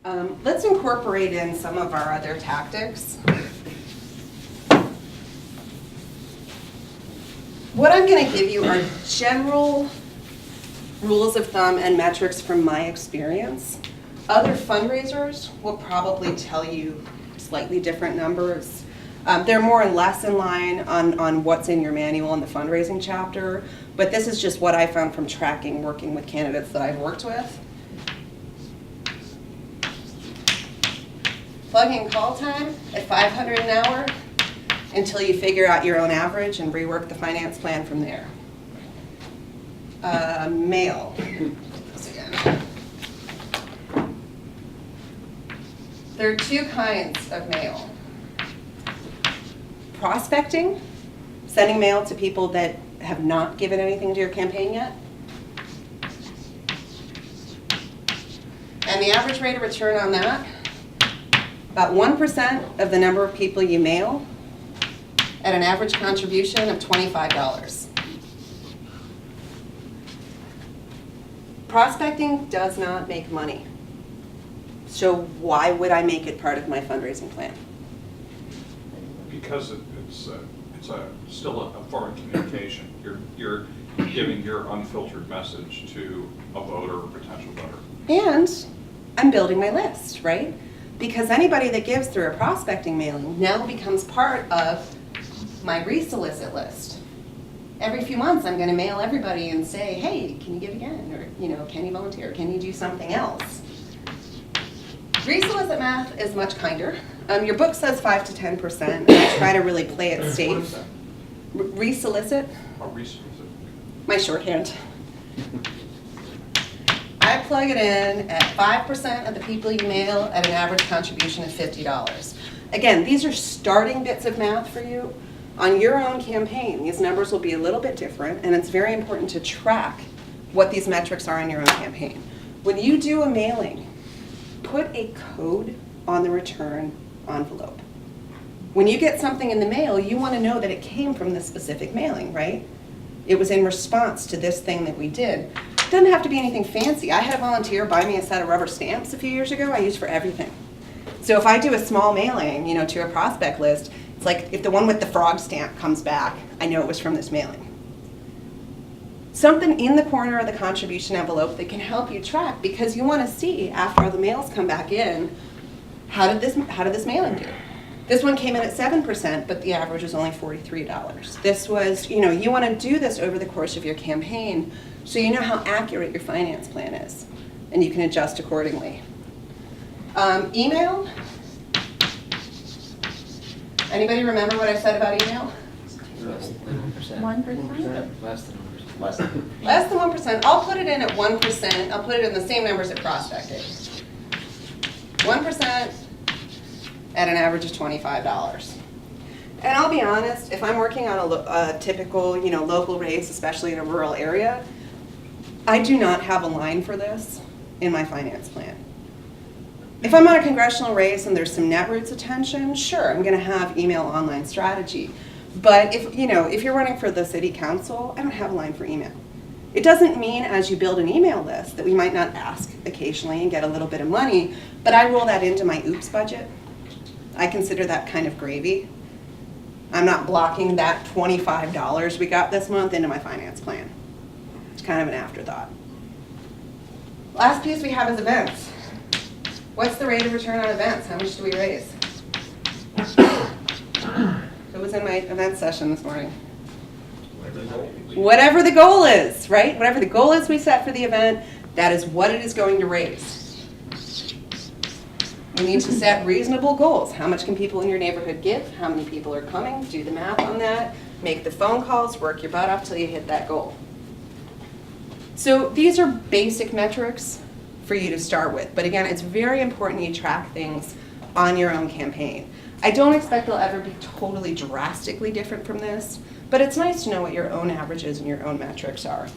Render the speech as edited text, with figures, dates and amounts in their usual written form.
Let's incorporate in some of our other tactics. What I'm going to give you are general rules of thumb and metrics from my experience. Other fundraisers will probably tell you slightly different numbers. They're more or less in line on what's in your manual in the fundraising chapter, but this is just what I found from tracking, working with candidates that I've worked with. Plug in call time at $500 an hour until you figure out your own average and rework the finance plan from there. Mail. This again. There are two kinds of mail. Prospecting, sending mail to people that have not given anything to your campaign yet. And the average rate of return on that, about 1% of the number of people you mail at an average contribution of $25. Prospecting does not make money. So why would I make it part of my fundraising plan? Because it's still a form of communication. You're giving your unfiltered message to a voter or potential voter. And I'm building my list, right? Because anybody that gives through a prospecting mailing now becomes part of my re-solicit list. Every few months I'm going to mail everybody and say, hey, can you give again? Or, can you volunteer? Can you do something else? Re-solicit math is much kinder. Your book says 5 to 10%, and I try to really play it safe. What is that? Re-solicit? Oh, re-solicit. My shorthand. I plug it in at 5% of the people you mail at an average contribution of $50. Again, these are starting bits of math for you. On your own campaign, these numbers will be a little bit different, and it's very important to track what these metrics are on your own campaign. When you do a mailing, put a code on the return envelope. When you get something in the mail, you want to know that it came from this specific mailing, right? It was in response to this thing that we did. It doesn't have to be anything fancy. I had a volunteer buy me a set of rubber stamps a few years ago I used for everything. So if I do a small mailing, to a prospect list, it's like if the one with the frog stamp comes back, I know it was from this mailing. Something in the corner of the contribution envelope that can help you track, because you want to see after all the mails come back in, how did this mailing do? This one came in at 7%, but the average was only $43. This was, you want to do this over the course of your campaign so you know how accurate your finance plan is, and you can adjust accordingly. Email. Anybody remember what I said about email? Less than 1%. 1%? Less than 1%. Less than 1%. I'll put it in at 1%. I'll put it in the same numbers at prospecting. 1% at an average of $25. And I'll be honest, if I'm working on a typical, local race, especially in a rural area, I do not have a line for this in my finance plan. If I'm on a congressional race and there's some Netroots attention, sure, I'm going to have email online strategy. But if you're running for the city council, I don't have a line for email. It doesn't mean as you build an email list that we might not ask occasionally and get a little bit of money, but I roll that into my oops budget. I consider that kind of gravy. I'm not blocking that $25 we got this month into my finance plan. It's kind of an afterthought. Last piece we have is events. What's the rate of return on events? How much do we raise? It was in my event session this morning. Whatever the goal is, right? Whatever the goal is we set for the event, that is what it is going to raise. We need to set reasonable goals. How much can people in your neighborhood give? How many people are coming? Do the math on that. Make the phone calls, work your butt off till you hit that goal. So these are basic metrics for you to start with. But again, it's very important you track things on your own campaign. I don't expect they'll ever be totally drastically different from this, but it's nice to know what your own averages and your own metrics are.